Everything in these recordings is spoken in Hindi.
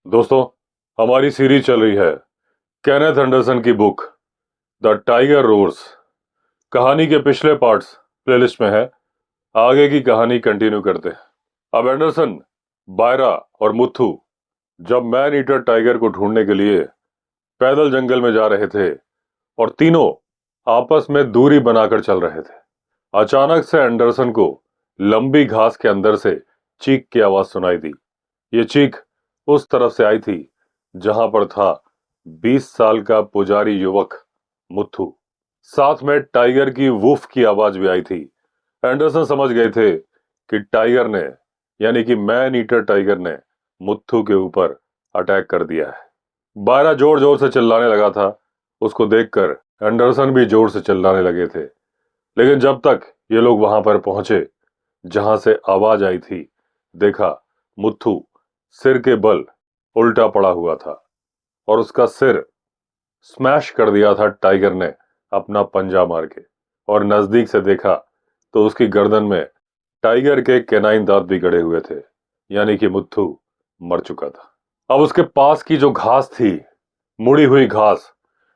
दोस्तों, हमारी सीरीज चल रही है केनेथ एंडरसन की बुक द टाइगर रोर्स। कहानी के पिछले पार्ट्स प्लेलिस्ट में है। आगे की कहानी कंटिन्यू करते हैं। अब एंडरसन, बायरा और मुथु जब मैन ईटर टाइगर को ढूंढने के लिए पैदल जंगल में जा रहे थे और तीनों आपस में दूरी बनाकर चल रहे थे, अचानक से एंडरसन को लंबी घास के अंदर से चीख की आवाज सुनाई दी। ये चीख उस तरफ से आई थी जहां पर था 20 साल का पुजारी युवक मुथु। साथ में टाइगर की वूफ की आवाज भी आई थी। एंडरसन समझ गए थे कि टाइगर ने, यानी कि मैन ईटर टाइगर ने मुथु के ऊपर अटैक कर दिया है। बायरा जोर जोर से चिल्लाने लगा था। उसको देखकर एंडरसन भी जोर से चिल्लाने लगे थे। लेकिन जब तक ये लोग वहां पर पहुंचे जहां से आवाज आई थी, देखा मुथु सिर के बल उल्टा पड़ा हुआ था और उसका सिर स्मैश कर दिया था टाइगर ने अपना पंजा मार के। और नजदीक से देखा तो उसकी गर्दन में टाइगर के केनाइन दांत भी गड़े हुए थे, यानी कि मुथु मर चुका था। अब उसके पास की जो घास थी, मुड़ी हुई घास,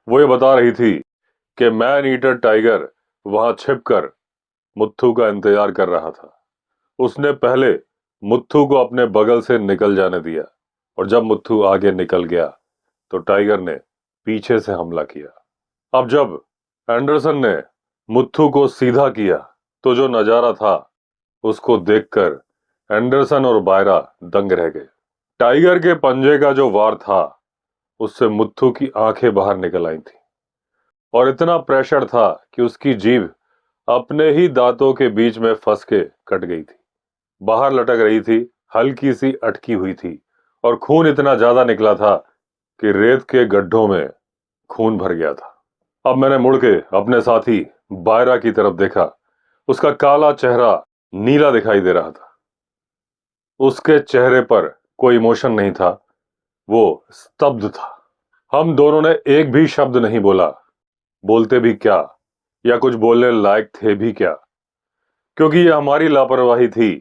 वो ये बता रही थी कि मैन ईटर टाइगर वहां छिपकर मुथु का इंतजार कर रहा था। उसने पहले मुथु को अपने बगल से निकल जाने दिया और जब मुथु आगे निकल गया तो टाइगर ने पीछे से हमला किया। अब जब एंडरसन ने मुथु को सीधा किया तो जो नजारा था उसको देखकर एंडरसन और बायरा दंग रह गए। टाइगर के पंजे का जो वार था उससे मुथु की आंखें बाहर निकल आई थी और इतना प्रेशर था कि उसकी जीभ अपने ही दांतों के बीच में फंस के कट गई थी, बाहर लटक रही थी, हल्की सी अटकी हुई थी और खून इतना ज्यादा निकला था कि रेत के गड्ढों में खून भर गया था। अब मैंने मुड़ के अपने साथी बायरा की तरफ देखा। उसका काला चेहरा नीला दिखाई दे रहा था। उसके चेहरे पर कोई इमोशन नहीं था, वो स्तब्ध था। हम दोनों ने एक भी शब्द नहीं बोला। बोलते भी क्या, या कुछ बोलने लायक थे भी क्या, क्योंकि ये हमारी लापरवाही थी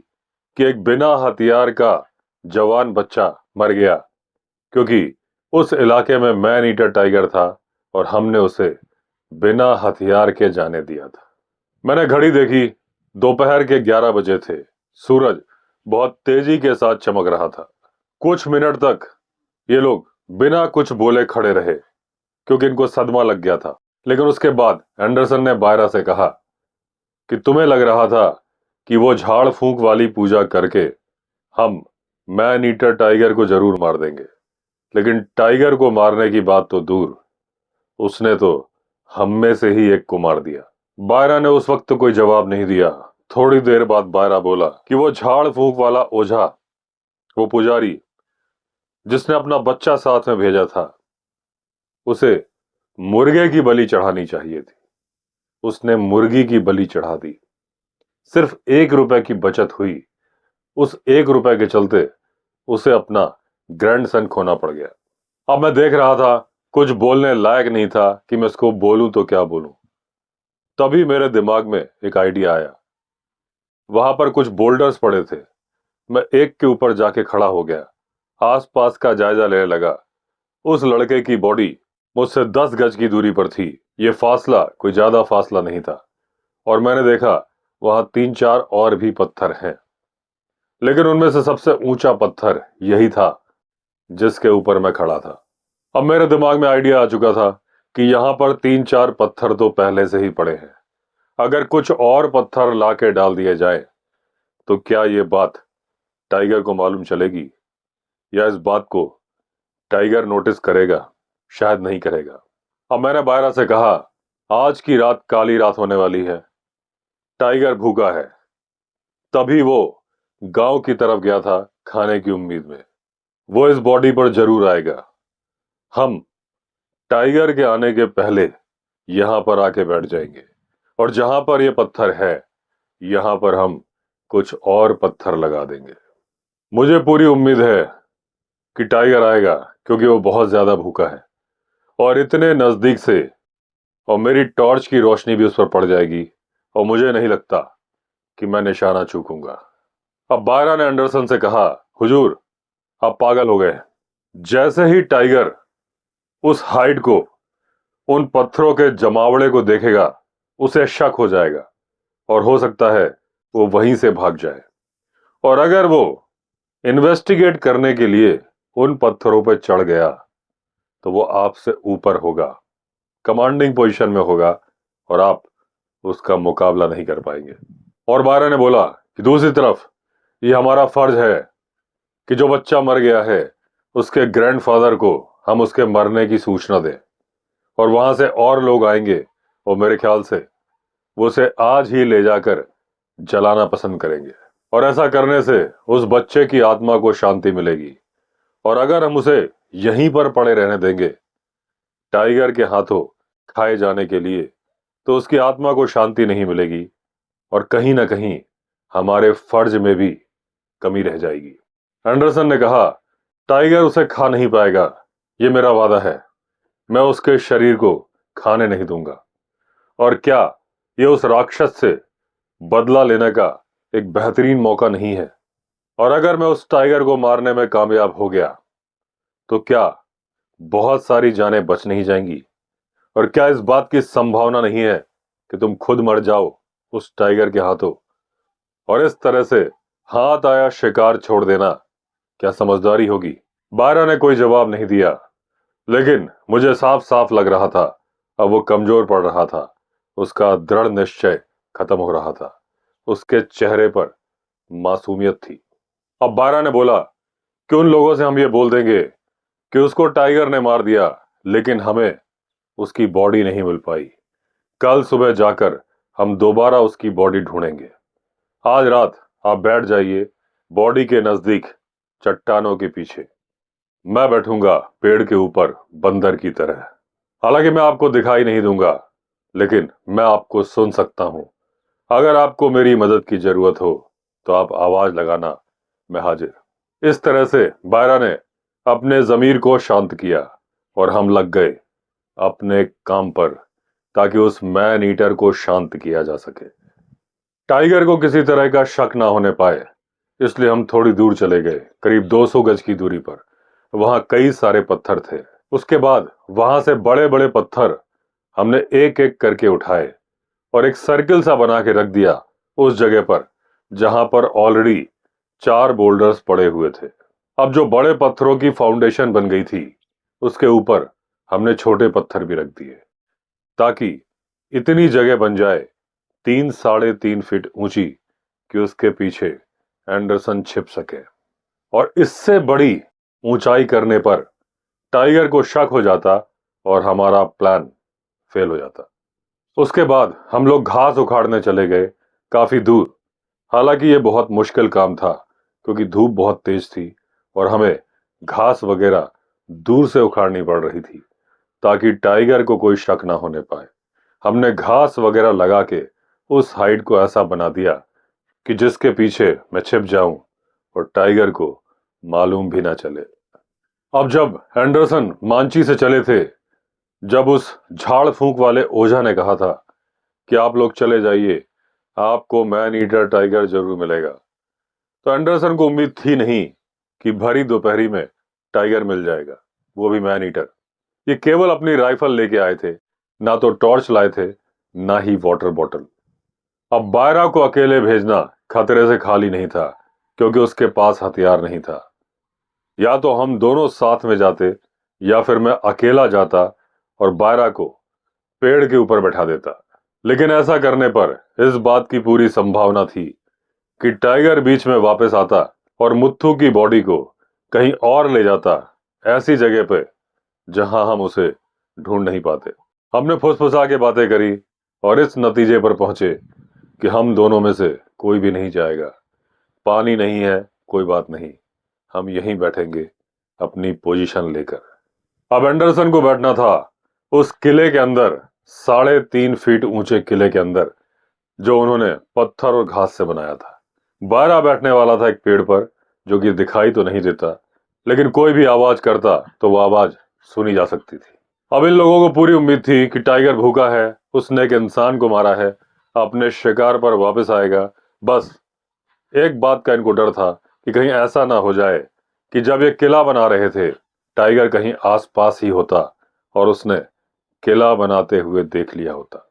कि एक बिना हथियार का जवान बच्चा मर गया, क्योंकि उस इलाके में मैन ईटर टाइगर था और हमने उसे बिना हथियार के जाने दिया था। मैंने घड़ी देखी, दोपहर के 11 बजे थे। सूरज बहुत तेजी के साथ चमक रहा था। कुछ मिनट तक ये लोग बिना कुछ बोले खड़े रहे क्योंकि इनको सदमा लग गया था। लेकिन उसके बाद एंडरसन ने बायरा से कहा कि तुम्हें लग रहा था कि वो झाड़ फूंक वाली पूजा करके हम मैन ईटर टाइगर को जरूर मार देंगे, लेकिन टाइगर को मारने की बात तो दूर, उसने तो हम में से ही एक को मार दिया। बायरा ने उस वक्त तो कोई जवाब नहीं दिया। थोड़ी देर बाद बायरा बोला कि वो झाड़ फूंक वाला ओझा, वो पुजारी जिसने अपना बच्चा साथ में भेजा था, उसे मुर्गे की बलि चढ़ानी चाहिए थी। उसने मुर्गी की बलि चढ़ा दी। सिर्फ 1 रुपए की बचत हुई। उस 1 रुपए के चलते उसे अपना ग्रैंडसन खोना पड़ गया। अब मैं देख रहा था, कुछ बोलने लायक नहीं था कि मैं उसको बोलूं तो क्या बोलूं। तभी मेरे दिमाग में एक आइडिया आया। वहां पर कुछ बोल्डर्स पड़े थे। मैं एक के ऊपर जाके खड़ा हो गया, आसपास का जायजा लेने लगा। उस लड़के की बॉडी मुझसे 10 गज की दूरी पर थी। ये फासला कोई ज्यादा फासला नहीं था और मैंने देखा वहां 3-4 और भी पत्थर हैं, लेकिन उनमें से सबसे ऊंचा पत्थर यही था जिसके ऊपर मैं खड़ा था। अब मेरे दिमाग में आइडिया आ चुका था कि यहां पर 3-4 पत्थर तो पहले से ही पड़े हैं। अगर कुछ और पत्थर लाके डाल दिए जाए तो क्या ये बात टाइगर को मालूम चलेगी, या इस बात को टाइगर नोटिस करेगा? शायद नहीं करेगा। अब मैंने बायरा से कहा, आज की रात काली रात होने वाली है, टाइगर भूखा है। तभी वो गांव की तरफ गया था खाने की उम्मीद में। वो इस बॉडी पर जरूर आएगा। हम टाइगर के आने के पहले यहां पर आके बैठ जाएंगे और जहां पर ये पत्थर है, यहां पर हम कुछ और पत्थर लगा देंगे। मुझे पूरी उम्मीद है कि टाइगर आएगा, क्योंकि वो बहुत ज्यादा भूखा है और इतने नजदीक से, और मेरी टॉर्च की रोशनी भी उस पर पड़ जाएगी और मुझे नहीं लगता कि मैं निशाना चूकूंगा। अब बायरा ने एंडरसन से कहा, हुजूर, आप पागल हो गए। जैसे ही टाइगर उस हाइड को, उन पत्थरों के जमावड़े को देखेगा, उसे शक हो जाएगा और हो सकता है वो वहीं से भाग जाए। और अगर वो इन्वेस्टिगेट करने के लिए उन पत्थरों पर चढ़ गया तो वो आपसे ऊपर होगा, कमांडिंग पोजीशन में होगा और आप उसका मुकाबला नहीं कर पाएंगे। और बारह ने बोला कि दूसरी तरफ ये हमारा फर्ज है कि जो बच्चा मर गया है उसके ग्रैंडफादर को हम उसके मरने की सूचना दें, और वहां से और लोग आएंगे और मेरे ख्याल से वो उसे आज ही ले जाकर जलाना पसंद करेंगे। और ऐसा करने से उस बच्चे की आत्मा को शांति मिलेगी। और अगर हम उसे यहीं पर पड़े रहने देंगे टाइगर के हाथों खाए जाने के लिए, तो उसकी आत्मा को शांति नहीं मिलेगी और कहीं ना कहीं हमारे फर्ज में भी कमी रह जाएगी। एंडरसन ने कहा, टाइगर उसे खा नहीं पाएगा, ये मेरा वादा है। मैं उसके शरीर को खाने नहीं दूंगा। और क्या ये उस राक्षस से बदला लेने का एक बेहतरीन मौका नहीं है? और अगर मैं उस टाइगर को मारने में कामयाब हो गया तो क्या बहुत सारी जानें बच नहीं जाएंगी? और क्या इस बात की संभावना नहीं है कि तुम खुद मर जाओ उस टाइगर के हाथों? और इस तरह से हाथ आया शिकार छोड़ देना क्या समझदारी होगी? बारह ने कोई जवाब नहीं दिया, लेकिन मुझे साफ साफ लग रहा था अब वो कमजोर पड़ रहा था। उसका दृढ़ निश्चय खत्म हो रहा था। उसके चेहरे पर मासूमियत थी। अब बारह ने बोला कि उन लोगों से हम ये बोल देंगे कि उसको टाइगर ने मार दिया, लेकिन हमें उसकी बॉडी नहीं मिल पाई। कल सुबह जाकर हम दोबारा उसकी बॉडी ढूंढेंगे। आज रात आप बैठ जाइए बॉडी के नजदीक चट्टानों के पीछे। मैं बैठूंगा पेड़ के ऊपर बंदर की तरह। हालांकि मैं आपको दिखाई नहीं दूंगा, लेकिन मैं आपको सुन सकता हूं। अगर आपको मेरी मदद की जरूरत हो तो आप आवाज लगाना, मैं हाजिर। इस तरह से बायरा ने अपने जमीर को शांत किया और हम लग गए अपने काम पर ताकि उस मैन ईटर को शांत किया जा सके। टाइगर को किसी तरह का शक ना होने पाए, इसलिए हम थोड़ी दूर चले गए, करीब 200 गज की दूरी पर। वहां कई सारे पत्थर थे। उसके बाद वहां से बड़े बड़े पत्थर हमने एक एक करके उठाए और एक सर्किल सा बना के रख दिया उस जगह पर जहां पर ऑलरेडी 4 बोल्डर्स पड़े हुए थे। अब जो बड़े पत्थरों की फाउंडेशन बन गई थी उसके ऊपर हमने छोटे पत्थर भी रख दिए ताकि इतनी जगह बन जाए 3 साढ़े 3 फीट ऊंची कि उसके पीछे एंडरसन छिप सके। और इससे बड़ी ऊंचाई करने पर टाइगर को शक हो जाता और हमारा प्लान फेल हो जाता। उसके बाद हम लोग घास उखाड़ने चले गए काफी दूर। हालांकि यह बहुत मुश्किल काम था क्योंकि धूप बहुत तेज थी और हमें घास वगैरह दूर से उखाड़नी पड़ रही थी ताकि टाइगर को कोई शक ना होने पाए। हमने घास वगैरह लगा के उस हाइड को ऐसा बना दिया कि जिसके पीछे मैं छिप जाऊं और टाइगर को मालूम भी ना चले। अब जब एंडरसन मांची से चले थे, जब उस झाड़ फूंक वाले ओझा ने कहा था कि आप लोग चले जाइए, आपको मैन ईटर टाइगर जरूर मिलेगा, तो एंडरसन को उम्मीद थी नहीं कि भरी दोपहरी में टाइगर मिल जाएगा, वो भी मैन ईटर। ये केवल अपनी राइफल लेके आए थे, ना तो टॉर्च लाए थे ना ही वाटर बॉटल। अब बायरा को अकेले भेजना खतरे से खाली नहीं था क्योंकि उसके पास हथियार नहीं था। या तो हम दोनों साथ में जाते या फिर मैं अकेला जाता और बायरा को पेड़ के ऊपर बैठा देता। लेकिन ऐसा करने पर इस बात की पूरी संभावना थी कि टाइगर बीच में वापस आता और मुत्थू की बॉडी को कहीं और ले जाता, ऐसी जगह पे जहां हम उसे ढूंढ नहीं पाते। हमने फुसफुसा के बातें करी और इस नतीजे पर पहुंचे कि हम दोनों में से कोई भी नहीं जाएगा। पानी नहीं है, कोई बात नहीं, हम यहीं बैठेंगे अपनी पोजीशन लेकर। अब एंडरसन को बैठना था उस किले के अंदर, 3.5 फीट ऊंचे किले के अंदर जो उन्होंने पत्थर और घास से बनाया था। बायरा बैठने वाला था एक पेड़ पर जो कि दिखाई तो नहीं देता, लेकिन कोई भी आवाज करता तो वो आवाज सुनी जा सकती थी। अब इन लोगों को पूरी उम्मीद थी कि टाइगर भूखा है, उसने एक इंसान को मारा है, अपने शिकार पर वापस आएगा। बस एक बात का इनको डर था कि कहीं ऐसा ना हो जाए कि जब ये किला बना रहे थे टाइगर कहीं आसपास ही होता और उसने किला बनाते हुए देख लिया होता।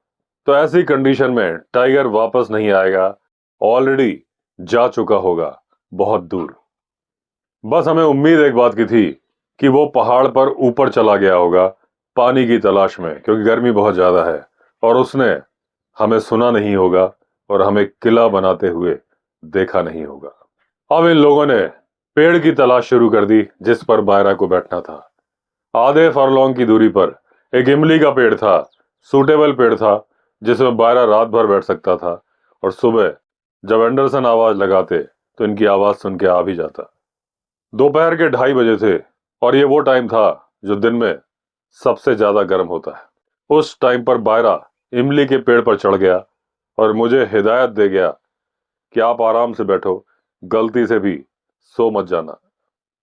तो ऐसी कंडीशन में टाइगर वापस नहीं आएगा, ऑलरेडी जा चुका होगा बहुत दूर। बस हमें उम्मीद एक बात की थी कि वो पहाड़ पर ऊपर चला गया होगा पानी की तलाश में, क्योंकि गर्मी बहुत ज्यादा है, और उसने हमें सुना नहीं होगा और हमें किला बनाते हुए देखा नहीं होगा। अब इन लोगों ने पेड़ की तलाश शुरू कर दी जिस पर बायरा को बैठना था। आधे फरलॉन्ग की दूरी पर एक इमली का पेड़ था, सूटेबल पेड़ था जिसमें बायरा रात भर बैठ सकता था, और सुबह जब एंडरसन आवाज लगाते तो इनकी आवाज सुन के आ भी जाता। दोपहर के 2:30 बजे थे और ये वो टाइम था जो दिन में सबसे ज्यादा गर्म होता है। उस टाइम पर बायरा इमली के पेड़ पर चढ़ गया और मुझे हिदायत दे गया कि आप आराम से बैठो, गलती से भी सो मत जाना।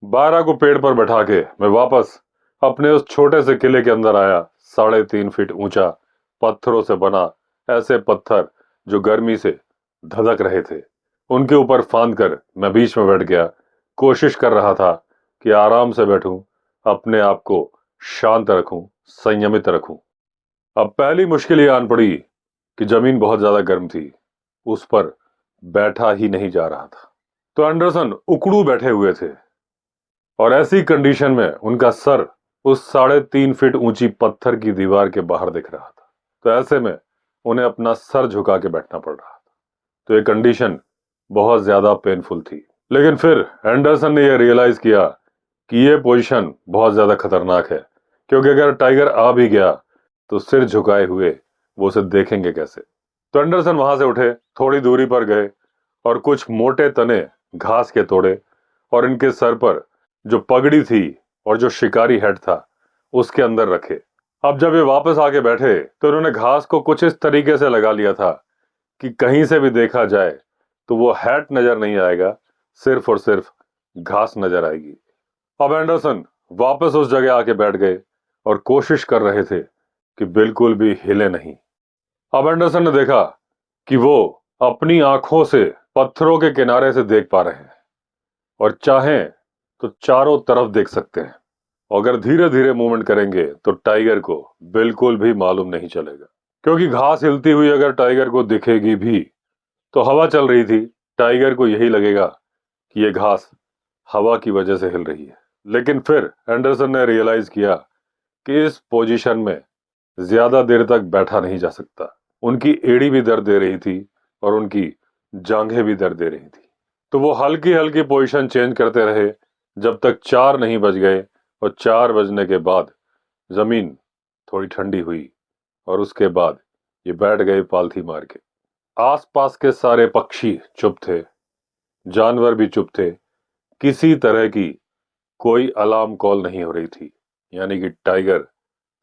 बायरा को पेड़ पर बैठा के मैं वापस अपने उस छोटे से किले के अंदर आया। 3.5 फीट ऊंचा पत्थरों से बना, ऐसे पत्थर जो गर्मी से धधक रहे थे, उनके ऊपर फांद कर मैं बीच में बैठ गया। कोशिश कर रहा था कि आराम से बैठूं, अपने आप को शांत रखूं, संयमित रखूं। अब पहली मुश्किल ये आन पड़ी कि जमीन बहुत ज्यादा गर्म थी, उस पर बैठा ही नहीं जा रहा था। तो एंडरसन उकड़ू बैठे हुए थे और ऐसी कंडीशन में उनका सर उस 3.5 फीट ऊंची पत्थर की दीवार के बाहर दिख रहा था। तो ऐसे में उन्हें अपना सर झुका के बैठना पड़ रहा था। तो ये कंडीशन बहुत ज्यादा पेनफुल थी। लेकिन फिर एंडरसन ने यह रियलाइज किया कि यह पोजीशन बहुत ज्यादा खतरनाक है, क्योंकि अगर टाइगर आ भी गया तो सिर झुकाए हुए वो उसे देखेंगे कैसे। तो एंडरसन वहां से उठे, थोड़ी दूरी पर गए और कुछ मोटे तने घास के तोड़े और इनके सर पर जो पगड़ी थी और जो शिकारी हेड था उसके अंदर रखे। अब जब ये वापस आके बैठे तो इन्होंने घास को कुछ इस तरीके से लगा लिया था कि कहीं से भी देखा जाए तो वो हैट नजर नहीं आएगा, सिर्फ और सिर्फ घास नजर आएगी। अब एंडरसन वापस उस जगह आके बैठ गए और कोशिश कर रहे थे कि बिल्कुल भी हिले नहीं। अब एंडरसन ने देखा कि वो अपनी आंखों से पत्थरों के किनारे से देख पा रहे हैं और चाहें तो चारों तरफ देख सकते हैं। अगर धीरे धीरे मूवमेंट करेंगे तो टाइगर को बिल्कुल भी मालूम नहीं चलेगा, क्योंकि घास हिलती हुई अगर टाइगर को दिखेगी भी तो हवा चल रही थी, टाइगर को यही लगेगा कि ये घास हवा की वजह से हिल रही है। लेकिन फिर एंडरसन ने रियलाइज किया कि इस पोजीशन में ज्यादा देर तक बैठा नहीं जा सकता। उनकी एड़ी भी दर्द दे रही थी और उनकी जांघें भी दर्द दे रही थी। तो वो हल्की हल्की पोजीशन चेंज करते रहे जब तक 4 नहीं बज गए, और 4 बजने के बाद जमीन थोड़ी ठंडी हुई और उसके बाद ये बैठ गए पालथी मार के। आसपास के सारे पक्षी चुप थे, जानवर भी चुप थे, किसी तरह की कोई अलार्म कॉल नहीं हो रही थी, यानी कि टाइगर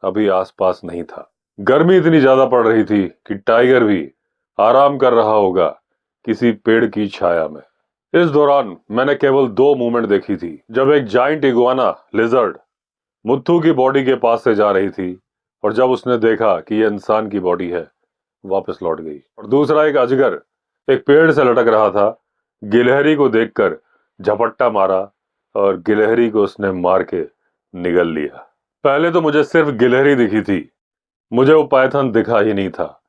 अभी आसपास नहीं था। गर्मी इतनी ज्यादा पड़ रही थी कि टाइगर भी आराम कर रहा होगा किसी पेड़ की छाया में। इस दौरान मैंने केवल 2 मूवमेंट देखी थी। जब एक जाइंट इगुआना लिजर्ड मुत्थू की बॉडी के पास से जा रही थी और जब उसने देखा कि यह इंसान की बॉडी है, वापस लौट गई। और दूसरा एक अजगर एक पेड़ से लटक रहा था, गिलहरी को देखकर झपट्टा मारा और गिलहरी को उसने मार के निगल लिया। पहले तो मुझे सिर्फ गिलहरी दिखी थी, मुझे वो पायथन दिखा ही नहीं था।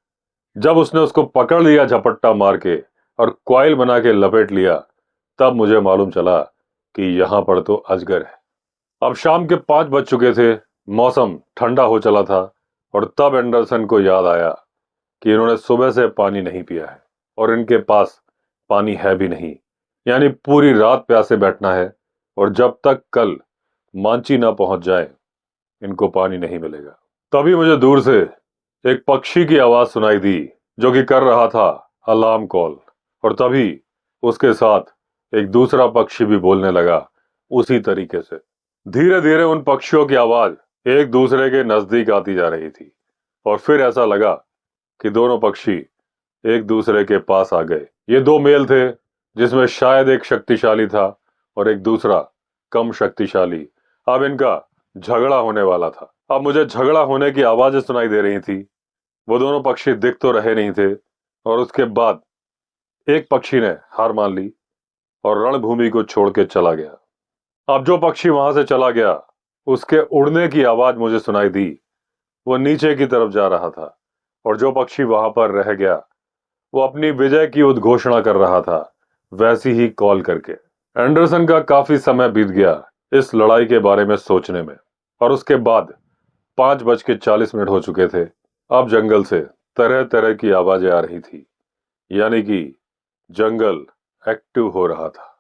जब उसने उसको पकड़ लिया झपट्टा मार के और क्वाइल बना के लपेट लिया, तब मुझे मालूम चला कि यहां पर तो अजगर है। अब शाम के 5 बज चुके थे, मौसम ठंडा हो चला था, और तब एंडरसन को याद आया कि इन्होंने सुबह से पानी नहीं पिया है और इनके पास पानी है भी नहीं, यानी पूरी रात प्यासे बैठना है, और जब तक कल मांची ना पहुंच जाए इनको पानी नहीं मिलेगा। तभी मुझे दूर से एक पक्षी की आवाज सुनाई दी जो कि कर रहा था अलार्म कॉल, और तभी उसके साथ एक दूसरा पक्षी भी बोलने लगा उसी तरीके से। धीरे धीरे उन पक्षियों की आवाज एक दूसरे के नजदीक आती जा रही थी और फिर ऐसा लगा कि दोनों पक्षी एक दूसरे के पास आ गए। ये 2 मेल थे जिसमें शायद एक शक्तिशाली था और एक दूसरा कम शक्तिशाली। अब इनका झगड़ा होने वाला था। अब मुझे झगड़ा होने की आवाजें सुनाई दे रही थी। वो दोनों पक्षी दिख तो रहे नहीं थे, और उसके बाद एक पक्षी ने हार मान ली और रणभूमि को छोड़ के चला गया। अब जो पक्षी वहां से चला गया उसके उड़ने की आवाज मुझे सुनाई दी। वो नीचे की तरफ जा रहा था और जो पक्षी वहां पर रह गया वो अपनी विजय की उद्घोषणा कर रहा था, वैसी ही कॉल करके। एंडरसन का काफी समय बीत गया इस लड़ाई के बारे में सोचने में, और उसके बाद 5:40 हो चुके थे। अब जंगल से तरह तरह की आवाजें आ रही थी, यानी कि जंगल एक्टिव हो रहा था।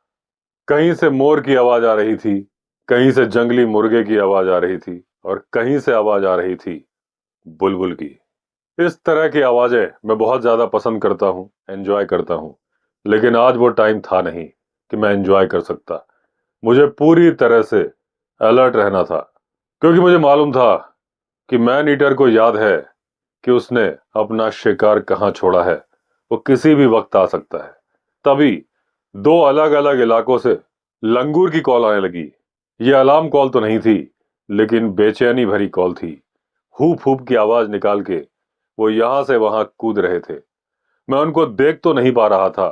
कहीं से मोर की आवाज आ रही थी, कहीं से जंगली मुर्गे की आवाज आ रही थी, और कहीं से आवाज आ रही थी बुलबुल की। इस तरह की आवाजें मैं बहुत ज्यादा पसंद करता हूं, एंजॉय करता हूं, लेकिन आज वो टाइम था नहीं कि मैं एंजॉय कर सकता। मुझे पूरी तरह से अलर्ट रहना था, क्योंकि मुझे मालूम था कि मैन ईटर को याद है कि उसने अपना शिकार कहां छोड़ा है। वो किसी भी वक्त आ सकता है। तभी दो अलग अलग इलाकों से लंगूर की कॉल आने लगी। ये अलार्म कॉल तो नहीं थी, लेकिन बेचैनी भरी कॉल थी। हूप हूप की आवाज निकाल के वो यहां से वहां कूद रहे थे। मैं उनको देख तो नहीं पा रहा था,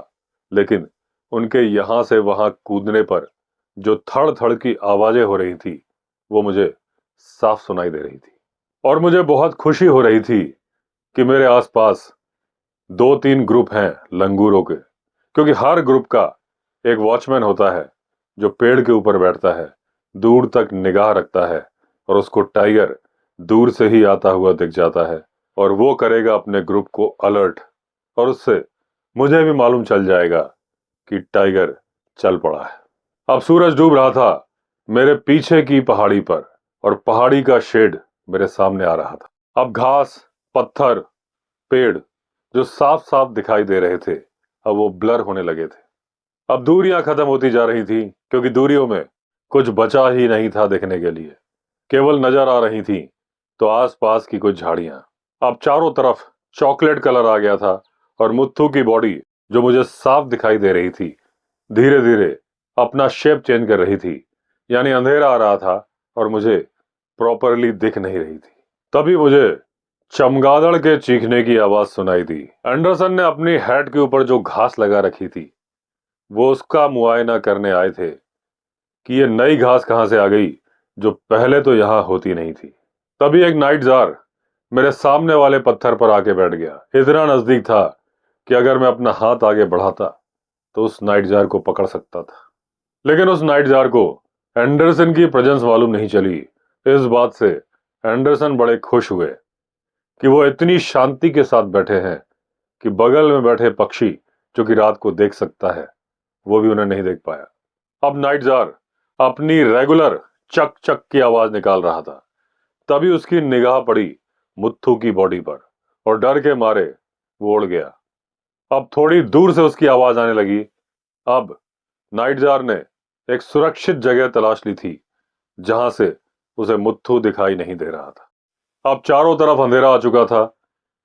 लेकिन उनके यहां से वहां कूदने पर जो थड़ थड़ की आवाजें हो रही थी वो मुझे साफ सुनाई दे रही थी। और मुझे बहुत खुशी हो रही थी कि मेरे आसपास 2-3 ग्रुप हैं लंगूरों के, क्योंकि हर ग्रुप का एक वॉचमैन होता है जो पेड़ के ऊपर बैठता है, दूर तक निगाह रखता है, और उसको टाइगर दूर से ही आता हुआ दिख जाता है और वो करेगा अपने ग्रुप को अलर्ट, और उससे मुझे भी मालूम चल जाएगा कि टाइगर चल पड़ा है। अब सूरज डूब रहा था मेरे पीछे की पहाड़ी पर, और पहाड़ी का शेड मेरे सामने आ रहा था। अब घास, पत्थर, पेड़ जो साफ साफ दिखाई दे रहे थे, अब वो ब्लर होने लगे थे। अब दूरियां खत्म होती जा रही थी, क्योंकि दूरियों में कुछ बचा ही नहीं था देखने के लिए। केवल नजर आ रही थी तो आसपास की कुछ झाड़ियां। अब चारों तरफ चॉकलेट कलर आ गया था, और मुत्थू की बॉडी जो मुझे साफ दिखाई दे रही थी धीरे धीरे अपना शेप चेंज कर रही थी, यानी अंधेरा आ रहा था और मुझे प्रॉपरली दिख नहीं रही थी। तभी मुझे चमगादड़ के चीखने की आवाज सुनाई दी। एंडरसन ने अपनी हेड के ऊपर जो घास लगा रखी थी वो उसका मुआयना करने आए थे कि ये नई घास कहां से आ गई जो पहले तो यहां होती नहीं थी। तभी एक नाइट जार मेरे सामने वाले पत्थर पर आके बैठ गया। इतना नजदीक था कि अगर मैं अपना हाथ आगे बढ़ाता तो उस नाइट जार को पकड़ सकता था, लेकिन उस नाइट जार को एंडरसन की प्रेजेंस मालूम नहीं चली। इस बात से एंडरसन बड़े खुश हुए कि वो इतनी शांति के साथ बैठे हैं कि बगल में बैठे पक्षी जो कि रात को देख सकता है वो भी उन्हें नहीं देख पाया। अब नाइट जार अपनी रेगुलर चक चक की आवाज निकाल रहा था। तभी उसकी निगाह पड़ी मुत्थू की बॉडी पर, और डर के मारे वो उड़ गया। अब थोड़ी दूर से उसकी आवाज आने लगी। अब नाइट जार ने एक सुरक्षित जगह तलाश ली थी जहां से उसे मुत्थू दिखाई नहीं दे रहा था। अब चारों तरफ अंधेरा आ चुका था।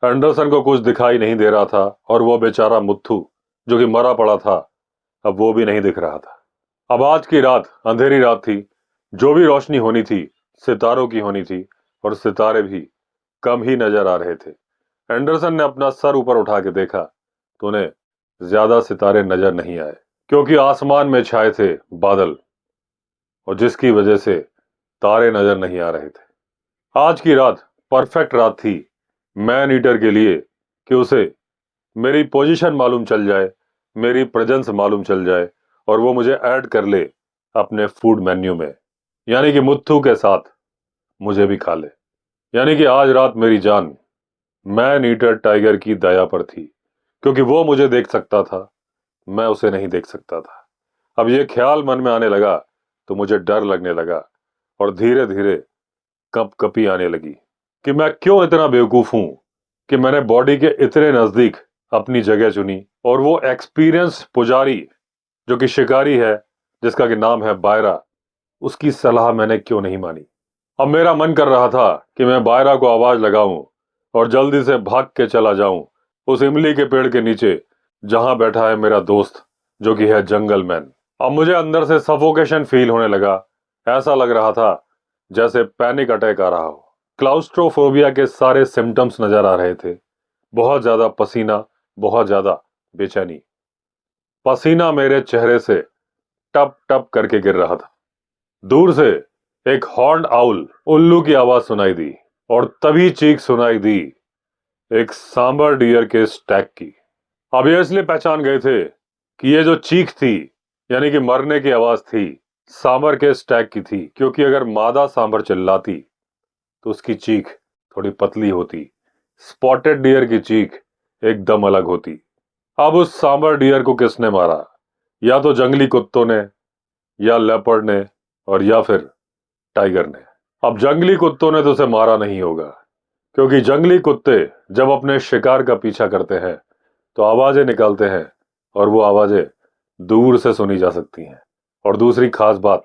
एंडरसन को कुछ दिखाई नहीं दे रहा था, और वो बेचारा मुत्थू जो कि मरा पड़ा था अब वो भी नहीं दिख रहा था। अब आज की रात अंधेरी रात थी। जो भी रोशनी होनी थी सितारों की होनी थी, और सितारे भी कम ही नजर आ रहे थे। एंडरसन ने अपना सर ऊपर उठा के देखा तो उन्हें ज्यादा सितारे नजर नहीं आए, क्योंकि आसमान में छाए थे बादल, और जिसकी वजह से तारे नजर नहीं आ रहे थे। आज की रात परफेक्ट रात थी मैन ईटर के लिए कि उसे मेरी पोजीशन मालूम चल जाए, मेरी प्रेजेंस मालूम चल जाए, और वो मुझे ऐड कर ले अपने फूड मेन्यू में, यानी कि मुत्थू के साथ मुझे भी खा ले। यानी कि आज रात मेरी जान मैन ईटर टाइगर की दया पर थी, क्योंकि वो मुझे देख सकता था, मैं उसे नहीं देख सकता था। अब ये ख्याल मन में आने लगा तो मुझे डर लगने लगा, और धीरे धीरे कपकपी आने लगी कि मैं क्यों इतना बेवकूफ हूं कि मैंने बॉडी के इतने नजदीक अपनी जगह चुनी, और वो एक्सपीरियंस पुजारी जो कि शिकारी है, जिसका कि नाम है बायरा, उसकी सलाह मैंने क्यों नहीं मानी। अब मेरा मन कर रहा था कि मैं बायरा को आवाज लगाऊं और जल्दी से भाग के चला जाऊं उस इमली के पेड़ के नीचे जहां बैठा है मेरा दोस्त जो कि है जंगल मैन। अब मुझे अंदर से सफोकेशन फील होने लगा। ऐसा लग रहा था जैसे पैनिक अटैक आ रहा हो। क्लाउस्ट्रोफोबिया के सारे सिम्टम्स नजर आ रहे थे। बहुत ज्यादा पसीना, बहुत ज्यादा बेचैनी। पसीना मेरे चेहरे से टप टप करके गिर रहा था। दूर से एक हॉर्न आउल उल्लू की आवाज सुनाई दी और तभी चीख सुनाई दी एक सांबर डियर के स्टैग की। अब ये इसलिए पहचान गए थे कि ये जो चीख थी यानी कि मरने की आवाज थी सांबर के स्टैग की थी, क्योंकि अगर मादा सांबर चिल्लाती तो उसकी चीख थोड़ी पतली होती, स्पॉटेड डियर की चीख एकदम अलग होती। अब उस सांबर डियर को किसने मारा? या तो जंगली कुत्तों ने, या लेपर्ड ने, और या फिर टाइगर ने। अब जंगली कुत्तों ने तो उसे मारा नहीं होगा, क्योंकि जंगली कुत्ते जब अपने शिकार का पीछा करते हैं तो आवाजें निकालते हैं और वो आवाजें दूर से सुनी जा सकती हैं। और दूसरी खास बात,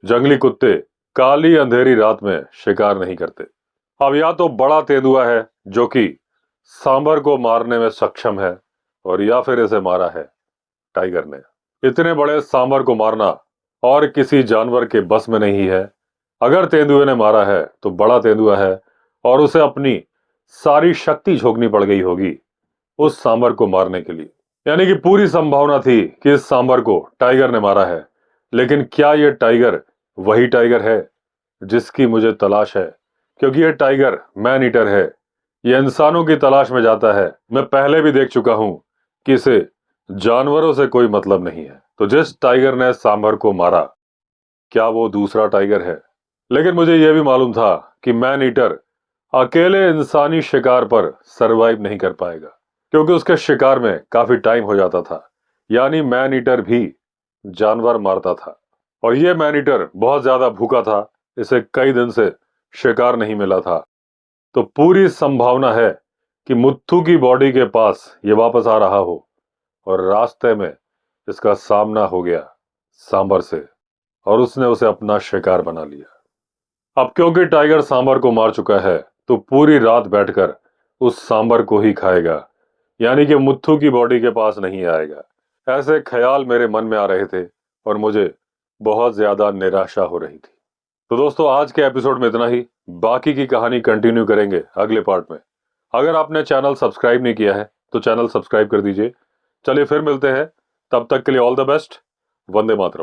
जंगली कुत्ते काली अंधेरी रात में शिकार नहीं करते। अब या तो बड़ा तेंदुआ है जो कि सांबर को मारने में सक्षम है, और या फिर इसे मारा है टाइगर ने। इतने बड़े सांबर को मारना और किसी जानवर के बस में नहीं है। अगर तेंदुए ने मारा है तो बड़ा तेंदुआ है और उसे अपनी सारी शक्ति झोंकनी पड़ गई होगी उस सांबर को मारने के लिए। यानी कि पूरी संभावना थी कि इस सांबर को टाइगर ने मारा है। लेकिन क्या यह टाइगर वही टाइगर है जिसकी मुझे तलाश है? क्योंकि यह टाइगर मैन ईटर है, यह इंसानों की तलाश में जाता है। मैं पहले भी देख चुका हूं कि इसे जानवरों से कोई मतलब नहीं है। तो जिस टाइगर ने सांबर को मारा, क्या वो दूसरा टाइगर है? लेकिन मुझे यह भी मालूम था कि मैन ईटर अकेले इंसानी शिकार पर सरवाइव नहीं कर पाएगा, क्योंकि उसके शिकार में काफी टाइम हो जाता था। यानी मैन ईटर भी जानवर मारता था, और यह मैन ईटर बहुत ज्यादा भूखा था, इसे कई दिन से शिकार नहीं मिला था। तो पूरी संभावना है कि मुत्थू की बॉडी के पास ये वापस आ रहा हो और रास्ते में इसका सामना हो गया सांबर से और उसने उसे अपना शिकार बना लिया। अब क्योंकि टाइगर सांबर को मार चुका है तो पूरी रात बैठकर उस सांबर को ही खाएगा, यानी कि मुत्थू की बॉडी के पास नहीं आएगा। ऐसे ख्याल मेरे मन में आ रहे थे और मुझे बहुत ज्यादा निराशा हो रही थी। तो दोस्तों, आज के एपिसोड में इतना ही। बाकी की कहानी कंटिन्यू करेंगे अगले पार्ट में। अगर आपने चैनल सब्सक्राइब नहीं किया है तो चैनल सब्सक्राइब कर दीजिए। चलिए फिर मिलते हैं, तब तक के लिए all the best. Vande Mataram.